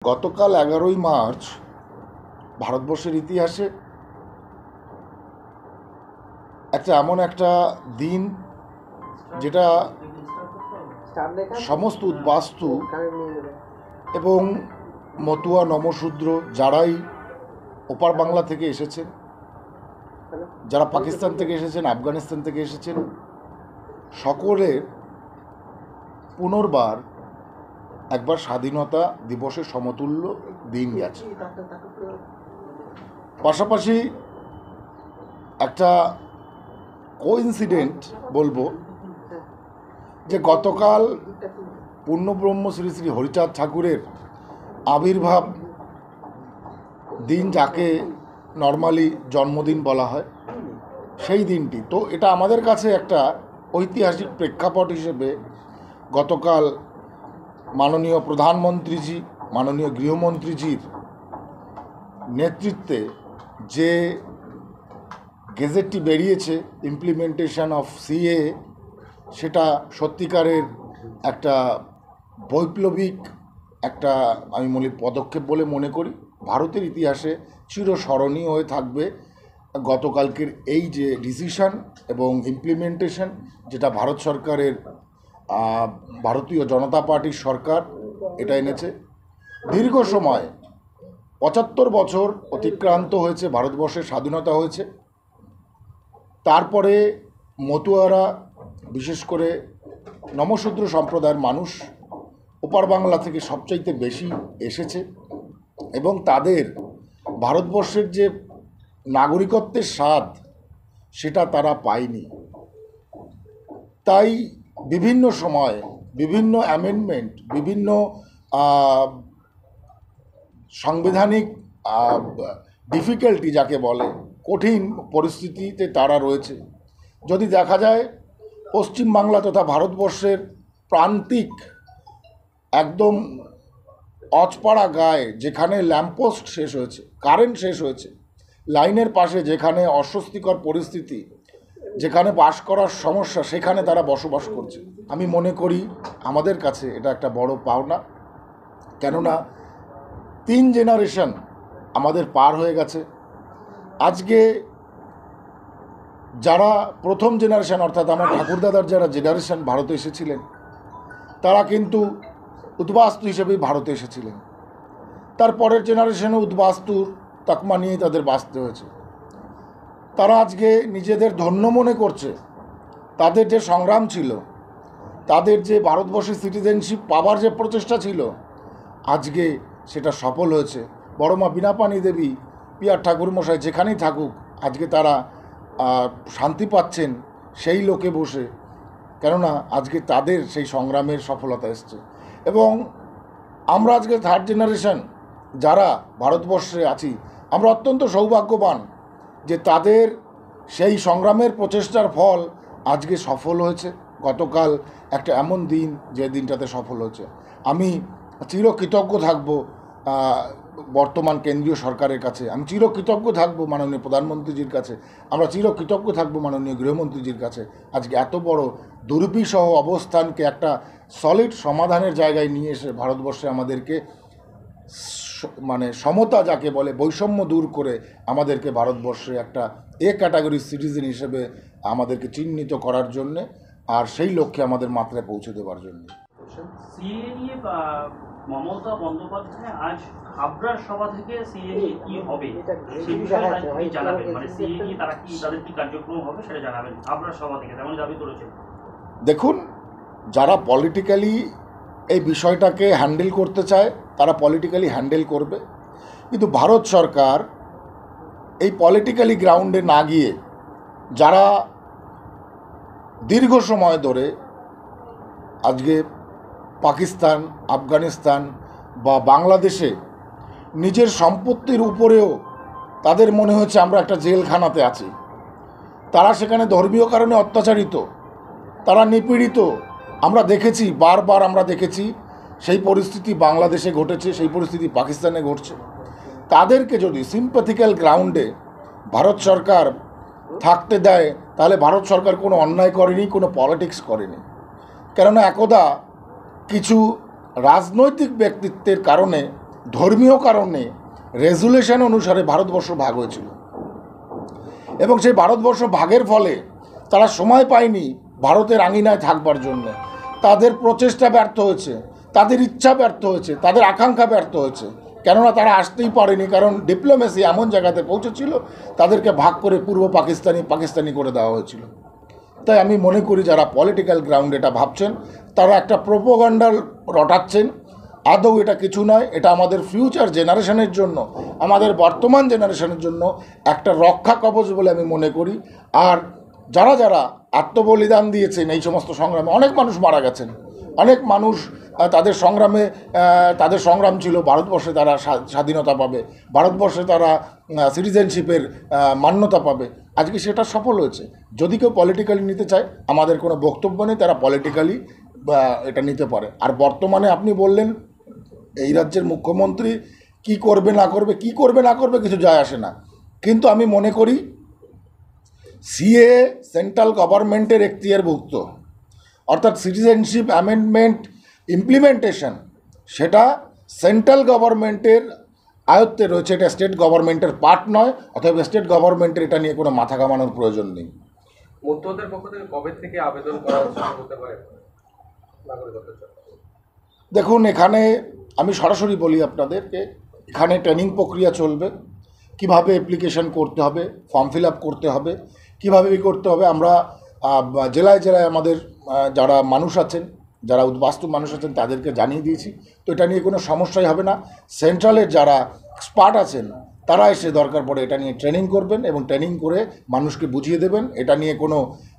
গতকাল 11ই মার্চ ভারতবর্ষের ইতিহাসে এমন একটা দিন যেটা সমস্ত উদ্বাস্তু এবং মতুয়া নমশূদ্র যারাই ওপার বাংলা থেকে এসেছেন, যারা পাকিস্তান থেকে এসেছেন, আফগানিস্তান থেকে এসেছেন, সকলের পুনর্বার একবার স্বাধীনতা দিবসের সমতুল্য দিন গেছে। পাশাপাশি একটা কোইন্সিডেন্ট বলবো যে গতকাল পূর্ণব্রহ্ম শ্রী শ্রী হরিচাঁদ ঠাকুরের আবির্ভাব দিন, যাকে নর্মালি জন্মদিন বলা হয়, সেই দিনটি। তো এটা আমাদের কাছে একটা ঐতিহাসিক প্রেক্ষাপট হিসেবে গতকাল মাননীয় প্রধানমন্ত্রীজি, মাননীয় গৃহমন্ত্রীজির নেতৃত্বে যে গেজেটটি বেরিয়েছে, ইমপ্লিমেন্টেশন অফ সিএ, সেটা সত্যিকারের একটা বৈপ্লবিক একটা আমি পদক্ষেপ বলে মনে করি। ভারতের ইতিহাসে চিরস্মরণীয় হয়ে থাকবে গতকালকের এই যে ডিসিশন এবং ইমপ্লিমেন্টেশন, যেটা ভারত সরকারের ভারতীয় জনতা পার্টির সরকার এটা এনেছে। দীর্ঘ সময় 75 বছর অতিক্রান্ত হয়েছে, ভারতবর্ষের স্বাধীনতা হয়েছে। তারপরে মতুয়ারা, বিশেষ করে নমশূদ্র সম্প্রদায়ের মানুষ ওপার বাংলা থেকে সবচাইতে বেশি এসেছে এবং তাদের ভারতবর্ষের যে নাগরিকত্বের স্বাদ সেটা তারা পায়নি। তাই বিভিন্ন সময় বিভিন্ন অ্যামেন্ডমেন্ট, বিভিন্ন সাংবিধানিক ডিফিকাল্টি যাকে বলে, কঠিন পরিস্থিতিতে তারা রয়েছে। যদি দেখা যায় পশ্চিমবাংলা তথা ভারতবর্ষের প্রান্তিক একদম অজপাড়া গায়ে, যেখানে ল্যাম্পপোস্ট শেষ হয়েছে, কারেন্ট শেষ হয়েছে, লাইনের পাশে যেখানে অস্বস্তিকর পরিস্থিতি, যেখানে বাস করার সমস্যা, সেখানে তারা বসবাস করছে। আমি মনে করি আমাদের কাছে এটা একটা বড় পাওনা। কেননা 3 জেনারেশন আমাদের পার হয়ে গেছে। আজকে যারা প্রথম জেনারেশন, অর্থাৎ আমার ঠাকুরদাদার যারা জেনারেশন ভারতে এসেছিলেন, তারা কিন্তু উদ্বাস্তু হিসেবেই ভারতে এসেছিলেন। তারপরের জেনারেশনে উদ্বাস্তুর তকমা নিয়েই তাদের বাঁচতে হয়েছে। তারা আজকে নিজেদের ধন্য মনে করছে। তাদের যে সংগ্রাম ছিল, তাদের যে ভারতবর্ষের সিটিজেনশিপ পাওয়ার যে প্রচেষ্টা ছিল, আজকে সেটা সফল হয়েছে। বড়মা বীণাপাণি দেবী, পিয়ার ঠাকুর মশাই যেখানেই থাকুক, আজকে তারা শান্তি পাচ্ছেন সেই লোকে বসে। কেননা আজকে তাদের সেই সংগ্রামের সফলতা এসছে। এবং আমরা আজকে 3rd জেনারেশন যারা ভারতবর্ষে আছি, আমরা অত্যন্ত সৌভাগ্যবান যে তাদের সেই সংগ্রামের প্রচেষ্টার ফল আজকে সফল হয়েছে। গতকাল একটা এমন দিন যে দিনটাতে সফল হয়েছে। আমি চিরকৃতজ্ঞ থাকব বর্তমান কেন্দ্রীয় সরকারের কাছে, আমি চিরকৃতজ্ঞ থাকব মাননীয় প্রধানমন্ত্রীজির কাছে, আমরা চিরকৃতজ্ঞ থাকব মাননীয় গৃহমন্ত্রীজির কাছে। আজকে এত বড় দুর্বিষহ অবস্থানকে একটা সলিড সমাধানের জায়গায় নিয়ে এসে ভারতবর্ষে আমাদেরকে সমতা যাকে বলে, বৈষম্য দূর করে আমাদেরকে ভারতবর্ষে একটা ক্যাটাগরির সিটিজেন হিসেবে আমাদেরকে চিহ্নিত করার জন্যে, আর সেই লক্ষ্যে আমাদের মাত্রায় পৌঁছে দেওয়ার জন্য। সিএ নিয়ে মমতা বন্দ্যোপাধ্যায় আজ হাবড়ার সভা থেকে সিএ নিয়ে কি হবে সেই বিষয়ে জানাবেন, সিএ নিয়ে তাদের কি কার্যক্রম হবে সেটা জানাবেন হাবড়ার সভা থেকে, তেমন দাবি করেছেন। দেখুন, যারা পলিটিক্যালি এই বিষয়টাকে হ্যান্ডেল করতে চায় তারা পলিটিক্যালি হ্যান্ডেল করবে, কিন্তু ভারত সরকার এই পলিটিক্যালি গ্রাউন্ডে না গিয়ে, যারা দীর্ঘ সময় ধরে আজকে পাকিস্তান, আফগানিস্তান বা বাংলাদেশে নিজের সম্পত্তির উপরেও তাদের মনে হচ্ছে আমরা একটা জেলখানাতে আছি, তারা সেখানে ধর্মীয় কারণে অত্যাচারিত, তারা নিপীড়িত, আমরা দেখেছি, বারবার আমরা দেখেছি। সেই পরিস্থিতি বাংলাদেশে ঘটেছে, সেই পরিস্থিতি পাকিস্তানে ঘটছে। তাদেরকে যদি সিম্প্যাথিক্যাল গ্রাউন্ডে ভারত সরকার থাকতে দেয়, তাহলে ভারত সরকার কোনো অন্যায় করেনি, কোনো পলিটিক্স করেনি। কেননা একদা কিছু রাজনৈতিক ব্যক্তিত্বের কারণে ধর্মীয় কারণে রেজুলেশন অনুসারে ভারতবর্ষ ভাগ হয়েছিল, এবং সেই ভারতবর্ষ ভাগের ফলে তারা সময় পায়নি ভারতের আঙিনায় থাকবার জন্য। তাদের প্রচেষ্টা ব্যর্থ হয়েছে, তাদের ইচ্ছা ব্যর্থ হয়েছে, তাদের আকাঙ্ক্ষা ব্যর্থ হয়েছে, কেননা তারা আসতেই পারেনি, কারণ ডিপ্লোমেসি এমন জায়গাতে পৌঁছেছিল তাদেরকে ভাগ করে পূর্ব পাকিস্তানি করে দেওয়া হয়েছিল। তাই আমি মনে করি যারা পলিটিক্যাল গ্রাউন্ড এটা ভাবছেন তারা একটা প্রোপাগান্ডা রটাচ্ছেন। আদৌ এটা কিছু নয়, এটা আমাদের ফিউচার জেনারেশনের জন্য, আমাদের বর্তমান জেনারেশনের জন্য একটা রক্ষা কবচ বলে আমি মনে করি। আর যারা যারা আত্মবলিদান দিয়েছেন এই সমস্ত সংগ্রামে, অনেক মানুষ মারা গেছেন, অনেক মানুষ তাদের সংগ্রাম ছিল ভারতবর্ষে তারা স্বাধীনতা পাবে, ভারতবর্ষে তারা সিটিজেনশিপের মান্যতা পাবে। আজকে সেটা সফল হয়েছে। যদি কেউ পলিটিক্যালি নিতে চায়, আমাদের কোনো বক্তব্য নেই, তারা পলিটিক্যালি এটা নিতে পারে। আর বর্তমানে আপনি বললেন এই রাজ্যের মুখ্যমন্ত্রী কি করবে না করবে কিছু যায় আসে না, কিন্তু আমি মনে করি সিএ সেন্ট্রাল গভর্নমেন্টের এখতিয়ারভুক্ত, অর্থাৎ সিটিজেনশিপ অ্যামেন্ডমেন্ট ইমপ্লিমেন্টেশন সেটা সেন্ট্রাল গভর্নমেন্টের আয়ত্তে রয়েছে, এটা স্টেট গভর্নমেন্টের পার্ট নয়। অথবা স্টেট গভর্নমেন্টের এটা নিয়ে কোনো মাথা ঘামানোর প্রয়োজন নেই। মধ্যদের পক্ষ থেকে কবে থেকে আবেদন করা হতে পারে নাগরিকত্বের জন্য? দেখুন, এখানে আমি সরাসরি বলি আপনাদেরকে, এখানে ট্রেনিং প্রক্রিয়া চলবে, কিভাবে অ্যাপ্লিকেশন করতে হবে, ফর্ম ফিল আপ করতে হবে, কীভাবে করতে হবে। আমরা জেলায় জেলায় আমাদের যারা মানুষ আছেন, যারা উদ্বাস্তু মানুষ আছেন তাদেরকে জানিয়ে দিয়েছি। তো এটা নিয়ে কোনো সমস্যাই হবে না। সেন্ট্রালের যারা এক্সপার্ট আছেন তারা এসে দরকার পড়ে এটা নিয়ে ট্রেনিং করবেন এবং ট্রেনিং করে মানুষকে বুঝিয়ে দেবেন। এটা নিয়ে কোনো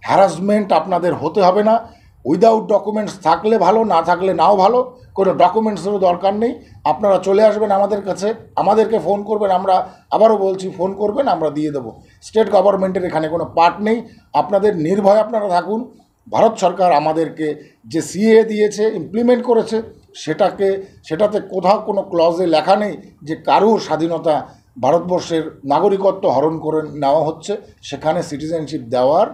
হ্যারাসমেন্ট আপনাদের হতে হবে না। উইদাউট ডকুমেন্টস থাকলে ভালো, না থাকলে নাও ভালো, কোনো ডকুমেন্টসেরও দরকার নেই। আপনারা চলে আসবেন আমাদের কাছে, আমাদেরকে ফোন করবেন, আমরা আবারও বলছি ফোন করবেন, আমরা দিয়ে দেবো। স্টেট গভর্নমেন্টের এখানে কোনো পার্ট নেই। আপনাদের নির্ভয় আপনারা থাকুন। ভারত সরকার আমাদেরকে যে সিএ দিয়েছে, ইমপ্লিমেন্ট করেছে, সেটাতে কোথাও কোনো ক্লজে লেখা নেই যে কারুর স্বাধীনতা, ভারতবর্ষের নাগরিকত্ব হরণ করে নেওয়া হচ্ছে। সেখানে সিটিজেনশিপ দেওয়ার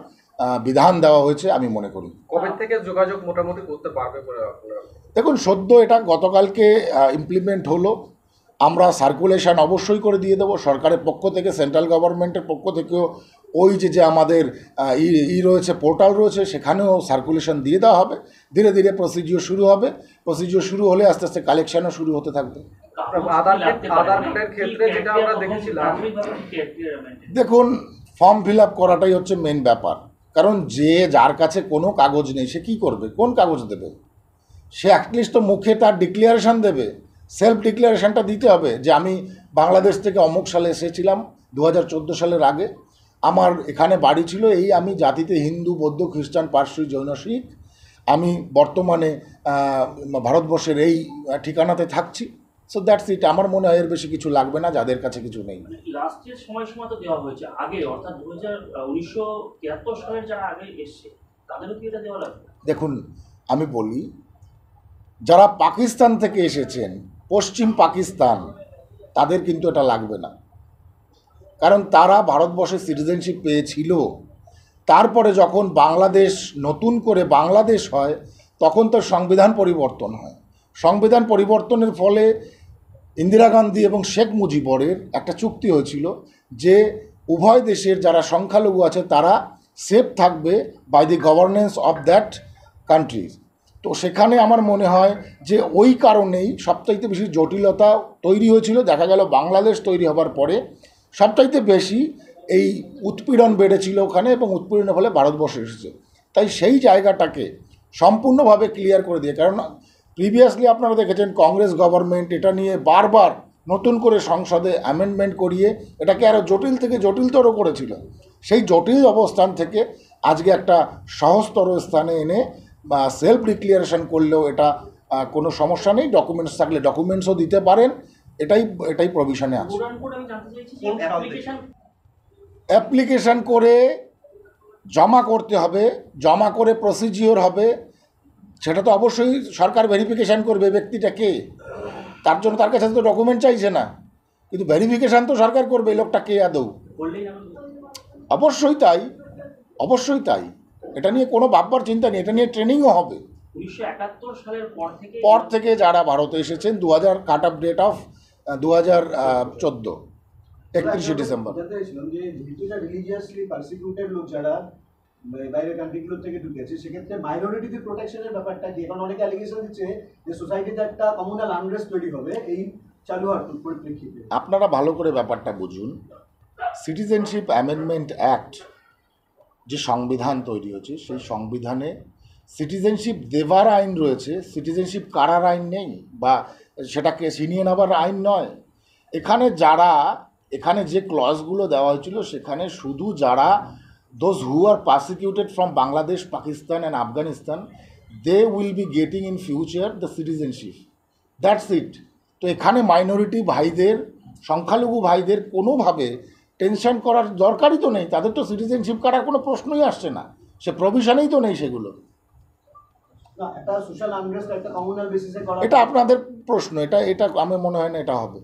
বিধান দেওয়া হয়েছে আমি মনে করি। কবে থেকে যোগাযোগ মোটামুটি করতে পারবে বলে আপনারা? দেখুন, সদ্য এটা গতকালকে ইমপ্লিমেন্ট হলো। আমরা সার্কুলেশন অবশ্যই করে দিয়ে দেবো সরকারের পক্ষ থেকে, সেন্ট্রাল গভর্নমেন্টের পক্ষ থেকেও ওই যে আমাদের রয়েছে, পোর্টাল রয়েছে, সেখানেও সার্কুলেশন দিয়ে দেওয়া হবে। ধীরে ধীরে প্রসিডিওর শুরু হবে। প্রসিডিওর শুরু হলে আস্তে আস্তে কালেকশানও শুরু হতে থাকবে। আধার কার্ডের ক্ষেত্রে যেটা আমরা দেখেছিলাম, দেখুন, ফর্ম ফিল আপ করাটাই হচ্ছে মেন ব্যাপার। কারণ যার কাছে কোনো কাগজ নেই সে কী করবে, কোন কাগজ দেবে? সে অ্যাটলিস্ট তো মুখে তার ডিক্লারেশান দেবে, সেলফ ডিক্লারেশানটা দিতে হবে যে আমি বাংলাদেশ থেকে অমুক সালে এসেছিলাম, 2014 সালের আগে আমার এখানে বাড়ি ছিল, আমি জাতিতে হিন্দু, বৌদ্ধ, খ্রিস্টান, পার্সি, জৈন, শিখ, আমি বর্তমানে ভারতবর্ষের এই ঠিকানাতে থাকছি। So that's it. আমার মনে হয় এর বেশি কিছু লাগবে না যাদের কাছে কিছু নেই। লাস্টের সময়সীমা তো দেওয়া হয়েছে আগে, অর্থাৎ 1973 সালের যারা আগে এসছে তাদেরও কি এটা দেওয়া লাগবে? দেখুন, আমি বলি, যারা পাকিস্তান থেকে এসেছেন, পশ্চিম পাকিস্তান, তাদের কিন্তু এটা লাগবে না। কারণ তারা ভারতবর্ষের সিটিজেনশিপ পেয়েছিল। তারপরে যখন বাংলাদেশ, নতুন করে বাংলাদেশ হয়, তখন তার সংবিধান পরিবর্তন হয়। সংবিধান পরিবর্তনের ফলে ইন্দিরা গান্ধী এবং শেখ মুজিবরের একটা চুক্তি হয়েছিল যে উভয় দেশের যারা সংখ্যালঘু আছে তারা সেফ থাকবে by the governance of that countries. তো সেখানে আমার মনে হয় যে ওই কারণেই সবচাইতে বেশি জটিলতা তৈরি হয়েছিল। দেখা গেল বাংলাদেশ তৈরি হবার পরে সবচাইতে বেশি এই উৎপীড়ন বেড়েছিল ওখানে, এবং উৎপীড়নের ফলে ভারতবর্ষে এসেছে। তাই সেই জায়গাটাকে সম্পূর্ণভাবে ক্লিয়ার করে দিয়ে, কারণ প্রিভিয়াসলি আপনারা দেখেছেন কংগ্রেস গভর্নমেন্ট এটা নিয়ে বারবার নতুন করে সংসদে অ্যামেন্ডমেন্ট করিয়ে এটাকে আরও জটিল থেকে জটিলতর করেছিল। সেই জটিল অবস্থান থেকে আজকে একটা সহজতর স্থানে এনে বা সেলফ ডিক্লারেশন করলেও এটা কোনো সমস্যা নেই। ডকুমেন্টস থাকলে ডকুমেন্টসও দিতে পারেন, এটাই প্রভিশনে আছে। অ্যাপ্লিকেশান করে জমা করতে হবে, জমা করে প্রসিজিওর হবে। সেটা তো অবশ্যই সরকার ভেরিফিকেশান করবে ব্যক্তিটা কে, তার জন্য তার কাছে তো ডকুমেন্ট চাইছে না, কিন্তু ভেরিফিকেশান তো সরকার করবে এই লোকটা কে আদৌ। অবশ্যই তাই, অবশ্যই তাই। এটা নিয়ে কোনো ভাববার চিন্তা নেই, এটা নিয়ে ট্রেনিংও হবে। 1971 সালের পর থেকে যারা ভারতে এসেছেন, 2000 কাট অফ ডেট অফ 2014 31শে ডিসেম্বর। জানতে চাইছিলাম যে যেহেতু এটা রিলিজিয়াসলি পারসিকিউটেড লোক যারা বাইরের কান্ট্রিগুলো থেকে ঢুকেছে, সেক্ষেত্রে মাইনরিটিদের প্রোটেকশনের ব্যাপারটা কি? এখন অনেকে অ্যালিগেশন দিচ্ছে যে সোসাইটিতে একটা কমিউনাল আনরেস্ট তৈরি হবে এই চালু হওয়ার পরিপ্রেক্ষিতে। আপনারা ভালো করে ব্যাপারটা বুঝুন। সিটিজেনশিপ অ্যামেন্ডমেন্ট অ্যাক্ট যে সংবিধান তৈরি হয়েছে, সেই সংবিধানে সিটিজেনশিপ দেওয়ার আইন রয়েছে, সিটিজেনশিপ কারার আইন নেই, বা সেটাকে ছিনিয়ে নেবার আইন নয়। এখানে যে ক্লজগুলো দেওয়া হয়েছিল, সেখানে শুধু যারা those who are persecuted from Bangladesh, Pakistan and Afghanistan, they will be getting in future the citizenship. That's it. তো এখানে মাইনরিটি ভাইদের, সংখ্যালঘু ভাইদের কোনোভাবে টেনশন করার দরকারই তো নেই। তাদের তো সিটিজেনশিপ কাটার কোনো প্রশ্নই আসছে না, সে প্রভিশনেই তো নেই সেগুলো। না, একটা সোশ্যাল আনরেস্ট একটা কমিউনাল বেসিসে করা, এটা আপনাদের প্রশ্ন, এটা আমার মনে হয় না এটা হবে।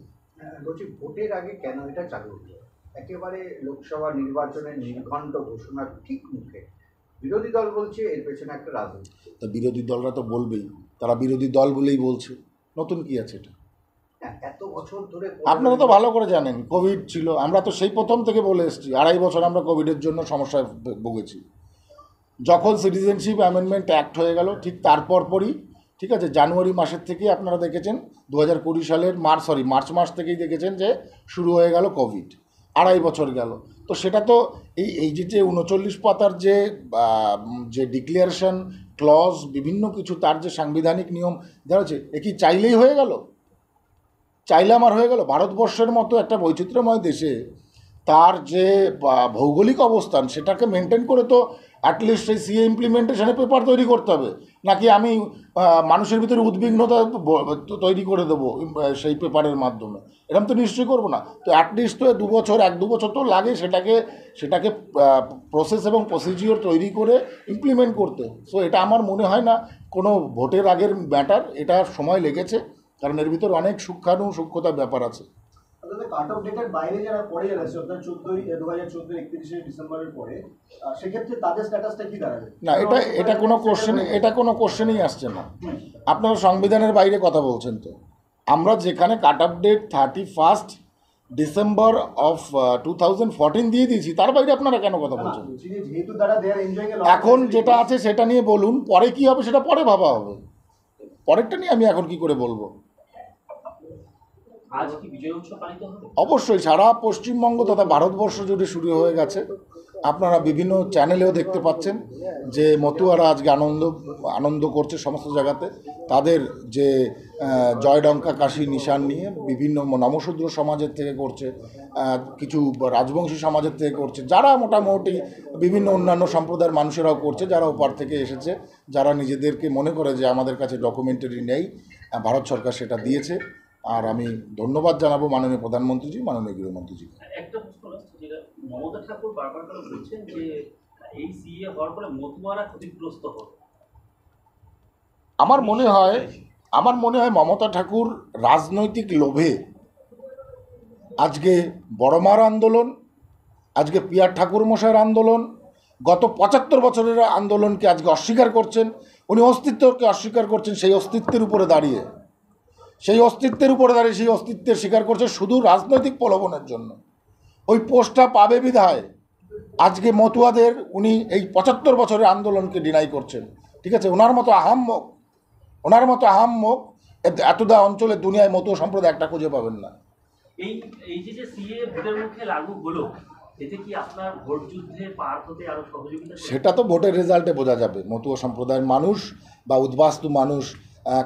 বলছি ভোটের আগে কেন এটা চালু হলো? একেবারে লোকসভা নির্বাচনের নির্ঘণ্ট ঘোষণার ঠিক মুখে বিরোধী দল বলছে এর পেছনে একটা রাজনীতি। তা বিরোধী দলরা তো বলবেই, তারা বিরোধী দল বলেই বলছে, নতুন কি আছে এটা? হ্যাঁ, এত বছর ধরে আপনারা তো ভালো করে জানেন কোভিড ছিল, আমরা তো সেই প্রথম থেকে বলে এসেছি 2.5 বছর আমরা কোভিডের জন্য সমস্যায় ভুগেছি। যখন সিটিজেনশিপ অ্যামেন্ডমেন্ট অ্যাক্ট হয়ে গেল, ঠিক তারপরই, ঠিক আছে, জানুয়ারি মাসের থেকেই আপনারা দেখেছেন, 2020 সালের মার্চ মাস থেকেই দেখেছেন যে শুরু হয়ে গেল কোভিড। 2.5 বছর গেল। তো সেটা তো এই যে 39 পাতার যে ডিক্লারেশন ক্লজ, বিভিন্ন কিছু তার যে সাংবিধানিক নিয়ম দেওয়া হচ্ছে, এ কি চাইলেই হয়ে গেল? চাইলে আমার হয়ে গেল? ভারতবর্ষের মতো একটা বৈচিত্র্যময় দেশে তার যে ভৌগোলিক অবস্থান, সেটাকে মেনটেন করে তো অ্যাটলিস্ট সেই সিএ ইমপ্লিমেন্টেশনে পেপার তৈরি করতে হবে, নাকি আমি মানুষের ভিতরে উদ্বিগ্নতা তৈরি করে দেবো সেই পেপারের মাধ্যমে? এরকম তো নিশ্চয়ই করবো না। তো অ্যাটলিস্ট তো 1-2 বছর তো লাগে সেটাকে প্রসেস এবং প্রসিজিওর তৈরি করে ইমপ্লিমেন্ট করতে। সো এটা আমার মনে হয় না কোনো ভোটের আগের ম্যাটার, এটা সময় লেগেছে, কারণ এর ভিতর অনেক সূক্ষ্মতার ব্যাপার আছে। কাট অফ ডেটের বাইরে যারা পড়ে যাচ্ছে, অর্থাৎ 2014 31শে ডিসেম্বরের পরে, সেক্ষেত্রে তাদের স্ট্যাটাসটা কি দাঁড়াবে? না, এটা কোনো কোশ্চেনই আসছে না। আপনারা সংবিধানের বাইরে কথা বলছেন। তো আমরা যেখানে cut off date 31 December of 2014 দিয়ে দিয়েছি, তার বাইরে আপনারা কেন কথা বলছেন? যেহেতু তারা দেয়ার এনজয়িং এ, এখন যেটা আছে সেটা নিয়ে বলুন, পরে কি হবে সেটা পরে ভাবা হবে। পরেরটা নিয়ে আমি এখন কি করে বলবো? আজ কি বিজয় উৎসব পালিত হবে? অবশ্যই সারা পশ্চিমবঙ্গ তথা ভারতবর্ষ জুড়ে শুরু হয়ে গেছে। আপনারা বিভিন্ন চ্যানেলেও দেখতে পাচ্ছেন যে মতুয়ারা আজকে আনন্দ করছে সমস্ত জায়গাতে। তাদের যে জয়ডঙ্কা কাশি নিশান নিয়ে বিভিন্ন নমশূদ্র সমাজের থেকে করছে, কিছু রাজবংশী সমাজের থেকে করছে, যারা মোটামুটি বিভিন্ন অন্যান্য সম্প্রদায়ের মানুষেরাও করছে, যারা ওপার থেকে এসেছে, যারা নিজেদেরকে মনে করে যে আমাদের কাছে ডকুমেন্টারি নেই, ভারত সরকার সেটা দিয়েছে। আর আমি ধন্যবাদ জানাবো মাননীয় প্রধানমন্ত্রীজি, মাননীয় গৃহমন্ত্রীজি। একটা প্রশ্ন আছে, যেটা মমতা ঠাকুর বারবার করে বলছেন যে এই সিএ হওয়ার পরে মতুয়ারা ক্ষতিগ্রস্ত হবে। আমার মনে হয় মমতা ঠাকুর রাজনৈতিক লোভে আজকে বড়মার আন্দোলন, আজকে পিয়ার ঠাকুর মশাইয়ের আন্দোলন, গত 75 বছরের আন্দোলনকে আজকে অস্বীকার করছেন। উনি অস্তিত্বকে অস্বীকার করছেন, সেই অস্তিত্বের উপরে দাঁড়িয়ে সেই অস্তিত্বের স্বীকার করছে শুধু রাজনৈতিক প্রলোভনের জন্য। ওই পোস্টটা পাবে বিধায় আজকে মতুয়াদের উনি এই 75 বছরের আন্দোলনকে ডিনাই করছেন। ঠিক আছে, ওনার মতো আহাম্মক এতদা অঞ্চলে দুনিয়ায় মতুয়া সম্প্রদায় একটা খুঁজে পাবেন না। এই যে সিএ ভোটের মুখে লাগু হলো, এতে কি আপনার ভোট যুদ্ধে পার হতে আরো সহযোগিতা? সেটা তো ভোটের রেজাল্টে বোঝা যাবে। মতুয়া সম্প্রদায়ের মানুষ বা উদ্বাস্তু মানুষ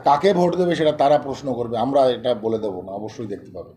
কাকে ভোট দেবে সেটা তারা প্রশ্ন করবে, আমরা এটা বলে দেবো না, অবশ্যই দেখতে পাবে।